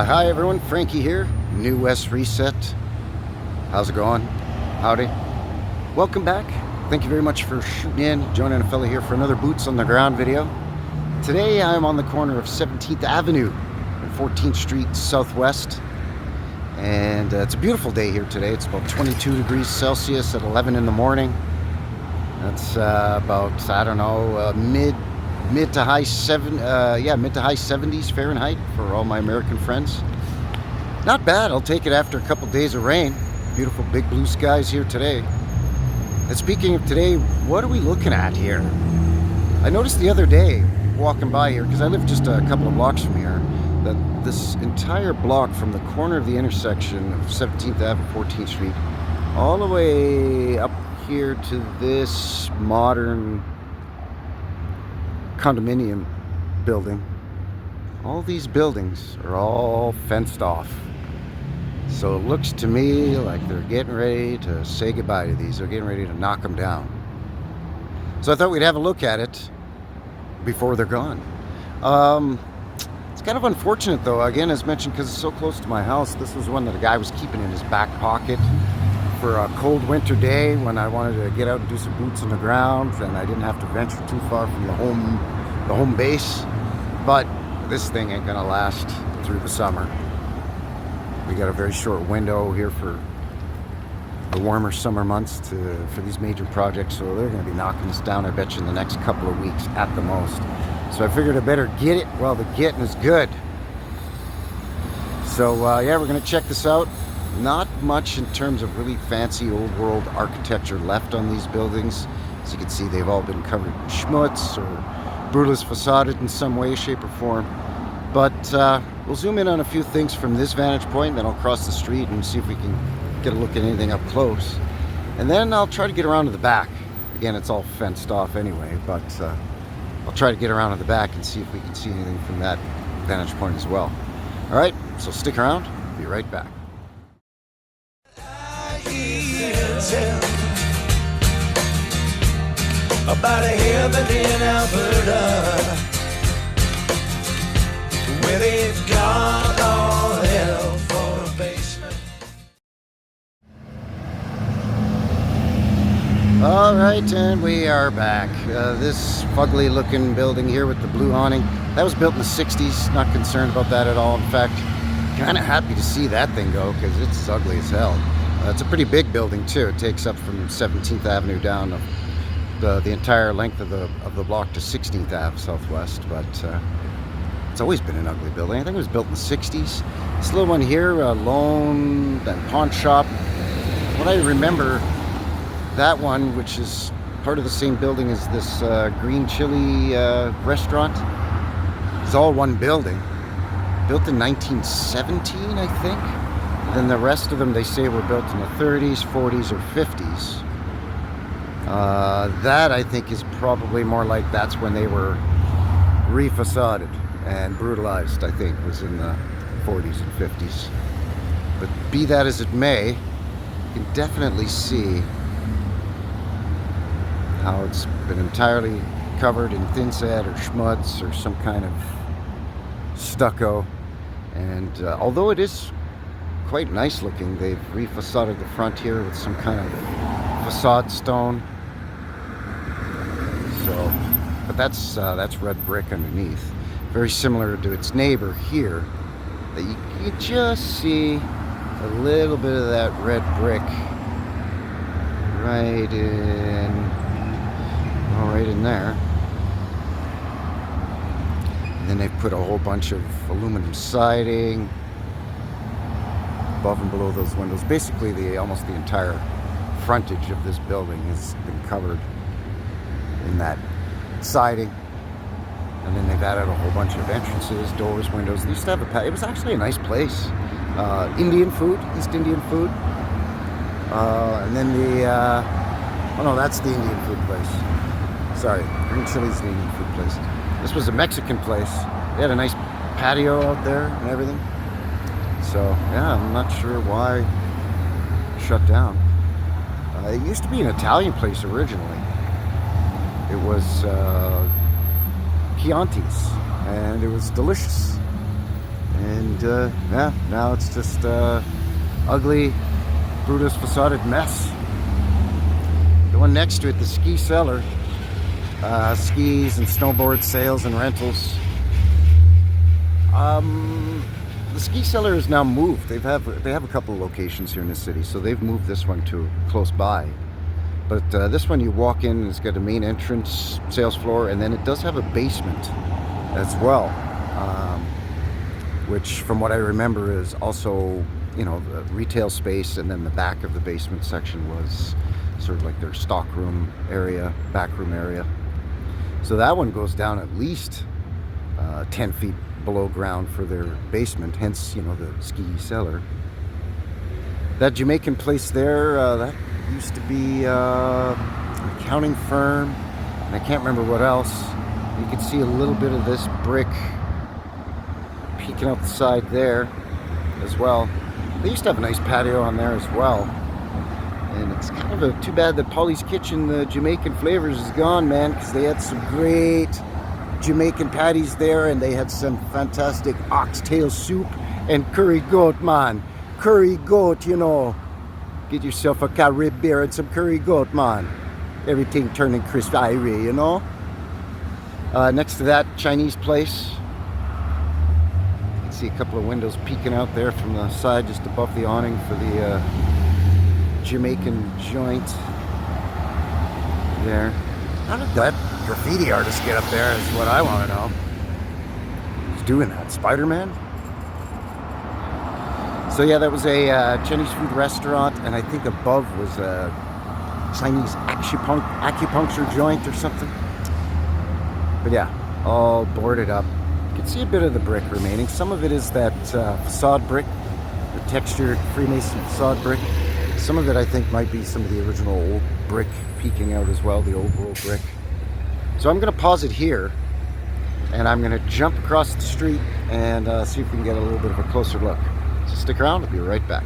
Hi everyone, Frankie here, New West Reset. How's it going? Howdy. Welcome back. Thank you very much for shooting in, joining a fella here for another Boots on the Ground video. Today I'm on the corner of 17th Avenue and 14th Street Southwest. And it's a beautiful day here today. It's about 22 degrees Celsius at 11 in the morning. That's about, I don't know, mid to high 70s Fahrenheit for all my American friends. Not bad. I'll take it after a couple days of rain. Beautiful big blue skies here today. And speaking of today, what are we looking at here? I noticed the other day walking by here, because I live just a couple of blocks from here, that this entire block from the corner of the intersection of 17th Ave and 14th Street all the way up here to this modern condominium building, all these buildings are all fenced off. So it looks to me like they're getting ready to say goodbye to these. They're getting ready to knock them down. So I thought we'd have a look at it before they're gone. It's kind of unfortunate though, again, as mentioned, because it's so close to my house. This was one that a guy was keeping in his back pocket for a cold winter day when I wanted to get out and do some boots on the ground and I didn't have to venture too far from the home base. But this thing ain't gonna last through the summer. We got a very short window here for the warmer summer months for these major projects, so they're gonna be knocking us down, I bet you, in the next couple of weeks at the most. So I figured I better get it while the getting is good. So yeah, we're gonna check this out. Not much in terms of really fancy old world architecture left on these buildings. As you can see, they've all been covered in schmutz or brutalist facaded in some way, shape, or form. But we'll zoom in on a few things from this vantage point, and then I'll cross the street and see if we can get a look at anything up close. And then I'll try to get around to the back. Again, it's all fenced off anyway, but I'll try to get around to the back and see if we can see anything from that vantage point as well. All right, so stick around. Be right back. About a heaven in Alberta, where they've got all hell for a basement. All right, and we are back. This fugly looking building here with the blue awning, that was built in the 60s. Not concerned about that at all. In fact, kind of happy to see that thing go because it's ugly as hell. It's a pretty big building too. It takes up from 17th Avenue down the entire length of the block to 16th Ave Southwest. But it's always been an ugly building. I think it was built in the 60s. This little one here, loan and pawn shop. What I remember, that one, which is part of the same building as this green chili restaurant, is all one building. Built in 1917, I think. Then the rest of them, they say, were built in the 30s, 40s, or 50s. That, I think, is probably more like that's when they were refacaded and brutalized, I think, was in the 40s and 50s. But be that as it may, you can definitely see how it's been entirely covered in thinset or schmutz or some kind of stucco. And although it is quite nice looking, they've refacaded the front here with some kind of facade stone. So, but that's red brick underneath, very similar to its neighbor here. That you just see a little bit of that red brick right in there. And then they've put a whole bunch of aluminum siding above and below those windows. Basically, almost the entire frontage of this building has been covered in that siding. And then they've added a whole bunch of entrances, doors, windows. They used to have it was actually a nice place. Indian food, East Indian food. And then oh no, that's the Indian food place. Sorry, green chili's the Indian food place. This was a Mexican place. They had a nice patio out there and everything. So yeah, I'm not sure why it shut down. It used to be an Italian place originally. It was Chianti's, and it was delicious. And yeah, now it's just ugly, Brutus facaded mess. The one next to it, the ski cellar, skis and snowboard sales and rentals. The ski cellar is now moved. They have a couple of locations here in the city, so they've moved this one to close by. But this one, you walk in, it's got a main entrance, sales floor, and then it does have a basement as well, which, from what I remember, is also, you know, the retail space, and then the back of the basement section was sort of like their stock room area, back room area. So that one goes down at least 10 feet below ground for their basement, hence, you know, the ski cellar. That Jamaican place there, that used to be an accounting firm, and I can't remember what else. You can see a little bit of this brick peeking out the side there as well. They used to have a nice patio on there as well. And it's kind of too bad that Polly's Kitchen, the Jamaican flavors, is gone, man, because they had some great Jamaican patties there, and they had some fantastic oxtail soup and curry goat, man. Curry goat, you know. Get yourself a Carib beer and some curry goat, man. Everything turning crisp irie, you know. Next to that, Chinese place. You can see a couple of windows peeking out there from the side, just above the awning for the Jamaican joint there. How did that graffiti artist get up there is what I want to know. Who's doing that? Spider-Man? So yeah, that was a Chinese food restaurant, and I think above was a Chinese acupuncture joint or something. But yeah, all boarded up. You can see a bit of the brick remaining. Some of it is that facade brick, the textured Freemason facade brick. Some of it, I think, might be some of the original old brick peeking out as well, the old world brick. So I'm going to pause it here, and I'm going to jump across the street and see if we can get a little bit of a closer look. So stick around, I'll be right back.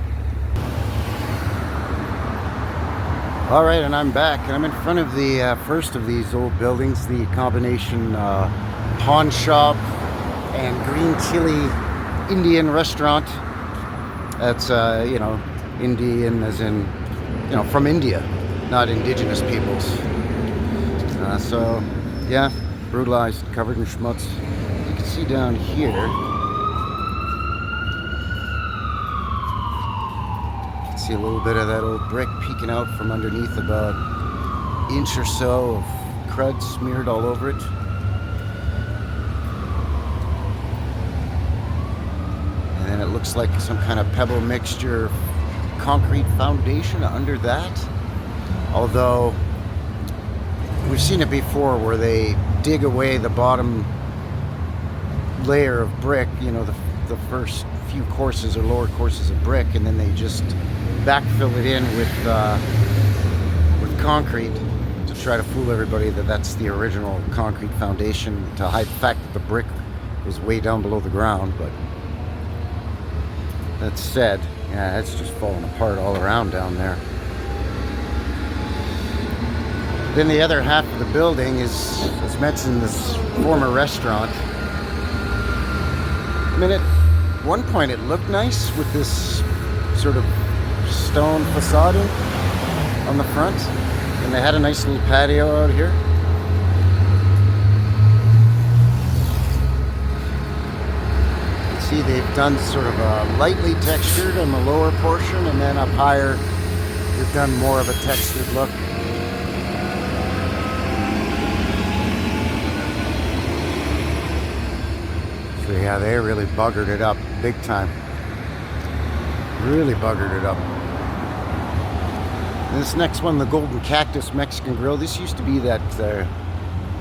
All right, and I'm back, and I'm in front of the first of these old buildings, the combination pawn shop and green chili Indian restaurant. That's, you know, Indian as in, you know, from India, not indigenous peoples. So, yeah, brutalized, covered in schmutz. You can see down here, you can see a little bit of that old brick peeking out from underneath, about an inch or so of crud smeared all over it. And then it looks like some kind of pebble mixture, concrete foundation under that. Although we've seen it before where they dig away the bottom layer of brick, you know, the first few courses or lower courses of brick, and then they just backfill it in with concrete to try to fool everybody that that's the original concrete foundation, to hide the fact that the brick was way down below the ground. But that said, yeah, it's just falling apart all around down there. Then the other half of the building is, as mentioned, this former restaurant. I mean, at one point it looked nice with this sort of stone facade on the front, and they had a nice little patio out here. See, they've done sort of a lightly textured on the lower portion, and then up higher they've done more of a textured look. So yeah, they really buggered it up big time. Really buggered it up. And this next one, the Golden Cactus Mexican Grill. This used to be that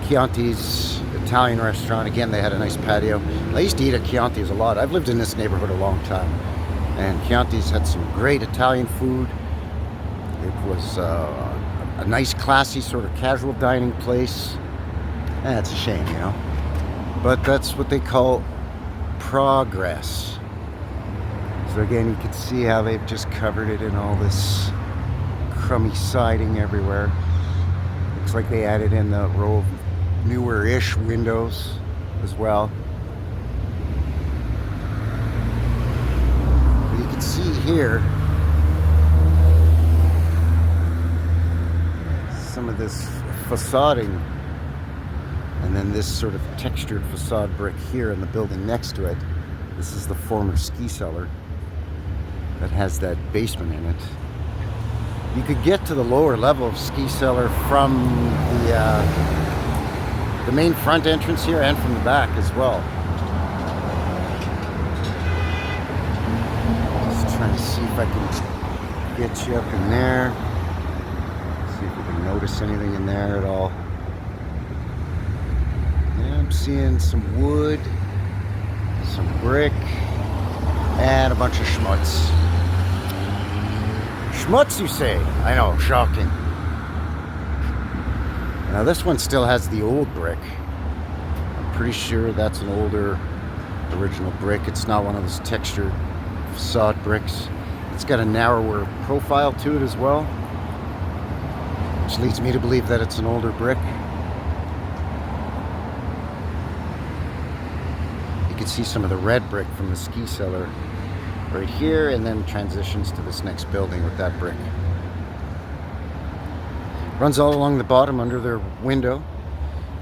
Chianti's Italian restaurant. Again, they had a nice patio. I used to eat at Chianti's a lot. I've lived in this neighborhood a long time, and Chianti's had some great Italian food. It was a nice, classy, sort of casual dining place. That's a shame, you know. But that's what they call progress. So again, you can see how they've just covered it in all this crummy siding everywhere. Looks like they added in the row of newer-ish windows as well. can see here some of this facading, and then this sort of textured facade brick here in the building next to it. This is the former ski cellar that has that basement in it. You could get to the lower level of ski cellar from the main front entrance here and from the back as well. Just trying to see if I can get you up in there. See if we can notice anything in there at all. Yeah, I'm seeing some wood, some brick, and a bunch of schmutz. Schmutz, you say? I know, shocking. Now this one still has the old brick. I'm pretty sure that's an older original brick. It's not one of those textured facade bricks. It's got a narrower profile to it as well, which leads me to believe that it's an older brick. You can see some of the red brick from the ski cellar right here, and then transitions to this next building with that brick. Runs all along the bottom under their window,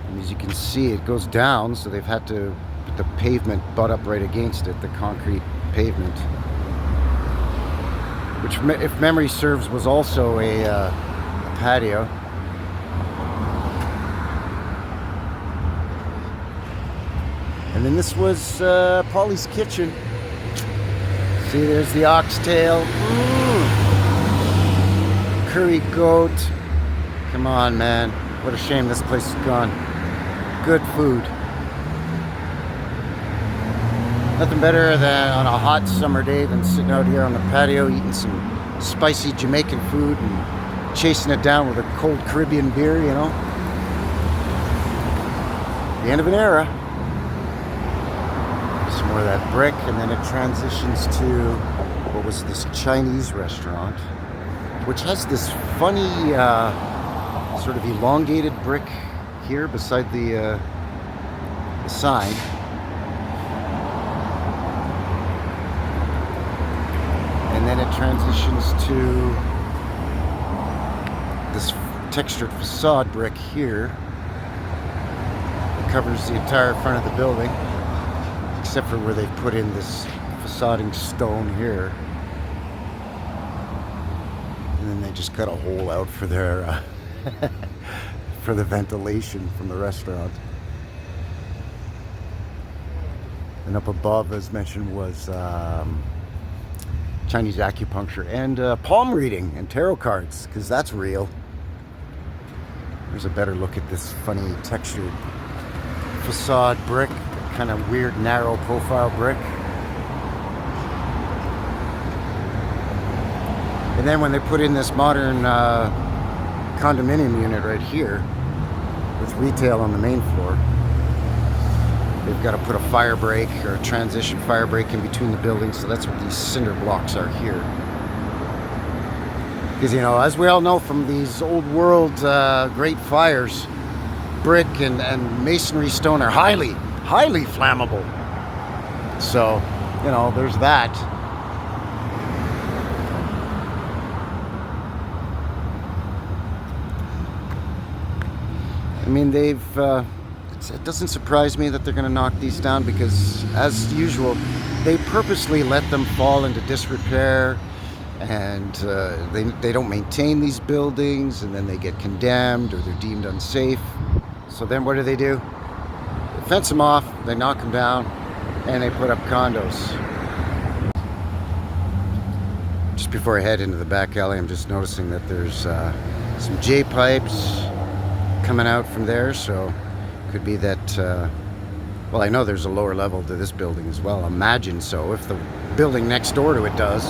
and as you can see, it goes down, so they've had to put the pavement butt up right against it, the concrete pavement, which, if memory serves, was also a patio. And then this was Polly's kitchen. See, there's the oxtail. Curry goat. Come on, man. What a shame this place is gone. Good food. Nothing better than on a hot summer day than sitting out here on the patio eating some spicy Jamaican food and chasing it down with a cold Caribbean beer, you know. The end of an era. Some more of that brick, and then it transitions to what was this Chinese restaurant, which has this funny sort of elongated brick here beside the sign. And then it transitions to this textured facade brick here. It covers the entire front of the building, except for where they've put in this facading stone here. And then they just cut a hole out for their for the ventilation from the restaurant. And up above, as mentioned, was Chinese acupuncture and palm reading and tarot cards, because that's real. There's a better look at this funny textured facade brick, kind of weird narrow profile brick. And then when they put in this modern condominium unit right here with retail on the main floor, they've got to put a fire break or a transition fire break in between the buildings, so that's what these cinder blocks are here. Because, you know, as we all know from these old world great fires, brick and masonry stone are highly flammable. So, you know, there's that. I mean, they've it doesn't surprise me that they're going to knock these down, because as usual they purposely let them fall into disrepair, and they don't maintain these buildings, and then they get condemned or they're deemed unsafe. So then what do? They fence them off, they knock them down, and they put up condos. Just before I head into the back alley, I'm just noticing that there's some J pipes coming out from there, so could be that well, I know there's a lower level to this building as well. Imagine so, if the building next door to it does.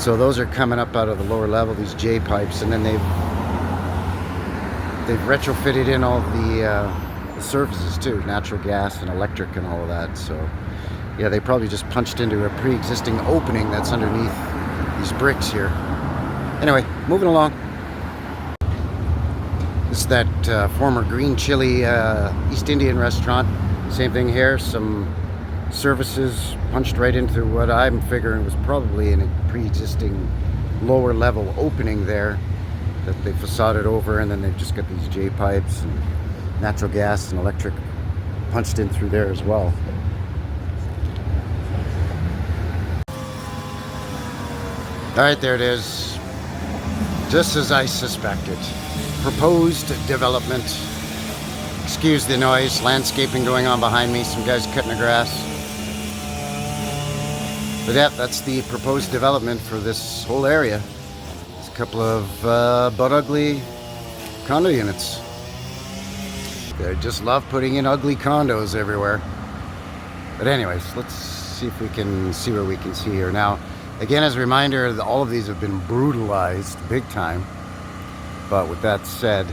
So those are coming up out of the lower level, these J pipes, and then they've retrofitted in all the services too, natural gas and electric and all of that. So yeah, they probably just punched into a pre-existing opening that's underneath these bricks here. Anyway, moving along. This is that former green chili East Indian restaurant. Same thing here, some services punched right into what I'm figuring was probably a pre-existing lower level opening there that they facaded over, and then they've just got these J pipes and natural gas and electric punched in through there as well. Alright, there it is. Just as I suspected. Proposed development. Excuse the noise, landscaping going on behind me, some guys cutting the grass. But yeah, that's the proposed development for this whole area. There's a couple of but ugly condo units. They just love putting in ugly condos everywhere. But anyways, let's see if we can see what we can see here. Now, again, as a reminder, all of these have been brutalized big time. But with that said,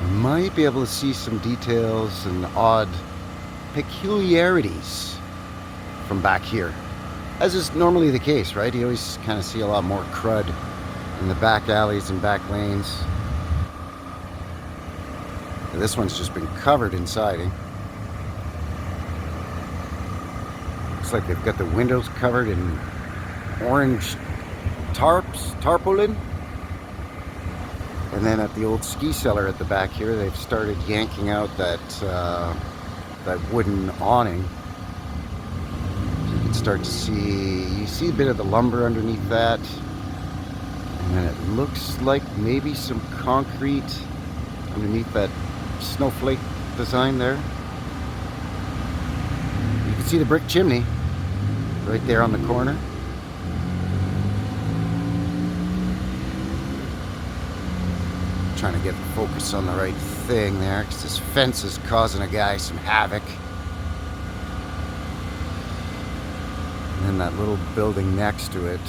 you might be able to see some details and odd peculiarities from back here. As is normally the case, right? You always kind of see a lot more crud in the back alleys and back lanes. And this one's just been covered in siding. Looks like they've got the windows covered in orange tarpaulin. And then at the old ski cellar at the back here, they've started yanking out that wooden awning. So you can start to see a bit of the lumber underneath that. And then it looks like maybe some concrete underneath that snowflake design there. You can see the brick chimney right there on the corner. Trying to get the focus on the right thing there, because this fence is causing a guy some havoc. And then that little building next to it,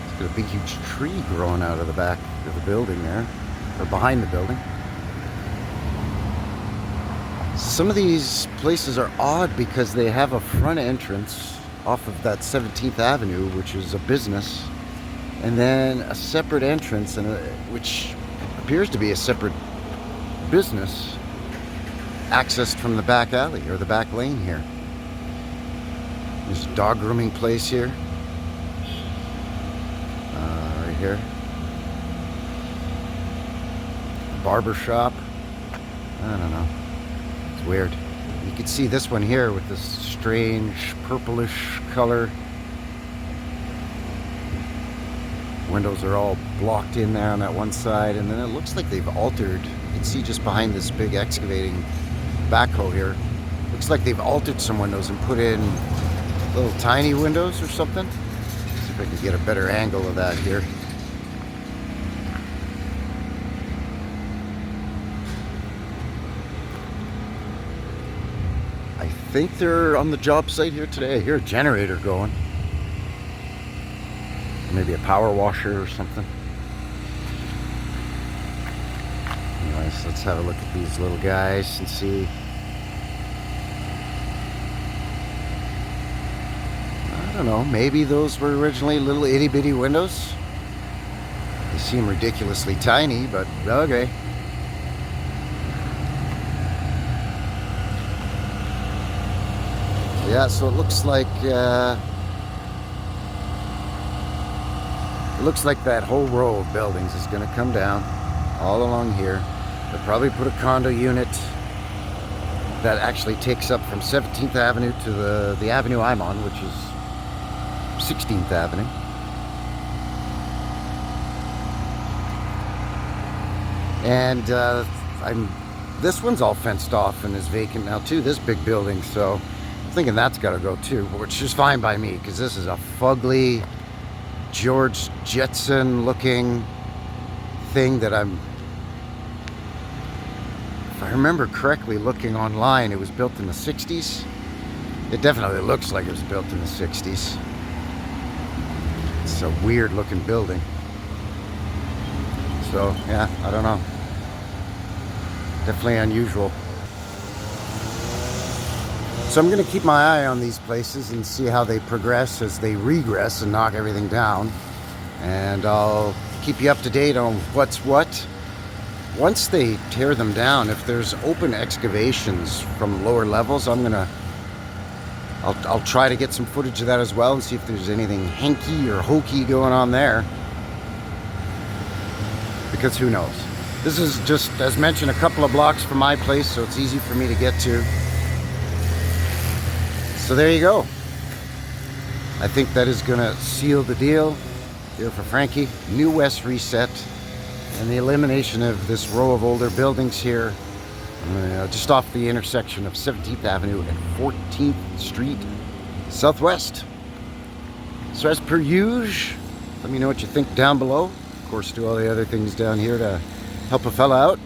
it's got a big huge tree growing out of the back of the building there, or behind the building. Some of these places are odd because they have a front entrance off of that 17th Avenue, which is a business, and then a separate entrance, which appears to be a separate business, accessed from the back alley or the back lane here. There's a dog grooming place here, right here. Barber shop. I don't know. It's weird. You can see this one here with this strange purplish color. Windows are all blocked in there on that one side, and then it looks like they've altered. You can see just behind this big excavating backhoe here, looks like they've altered some windows and put in little tiny windows or something. Let's see if I can get a better angle of that here. I think they're on the job site here today. I hear a generator going. Maybe a power washer or something. Anyways, let's have a look at these little guys and see. I don't know, maybe those were originally little itty bitty windows. They seem ridiculously tiny, but okay. Yeah, so it looks like that whole row of buildings is going to come down all along here. They'll probably put a condo unit that actually takes up from 17th Avenue to the avenue I'm on, which is 16th Avenue. And this one's all fenced off and is vacant now too, this big building, so I'm thinking that's got to go too, which is fine by me, because this is a fugly George Jetson looking thing that if I remember correctly looking online, it was built in the 60s. It definitely looks like it was built in the 60s. It's a weird looking building. So yeah, I don't know. Definitely unusual. So I'm going to keep my eye on these places and see how they progress as they regress and knock everything down. And I'll keep you up to date on what's what once they tear them down, if there's open excavations from lower levels, I'll try to get some footage of that as well and see if there's anything hanky or hokey going on there. Because who knows? This is just, as mentioned, a couple of blocks from my place, so it's easy for me to get to. So there you go. I think that is gonna seal the deal here for Frankie. New West Reset and the elimination of this row of older buildings here, just off the intersection of 17th Avenue and 14th Street Southwest. So as per usual, let me know what you think down below. Of course, do all the other things down here to help a fella out.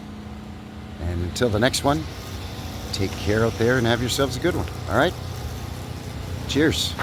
And until the next one, take care out there and have yourselves a good one. All right? Cheers.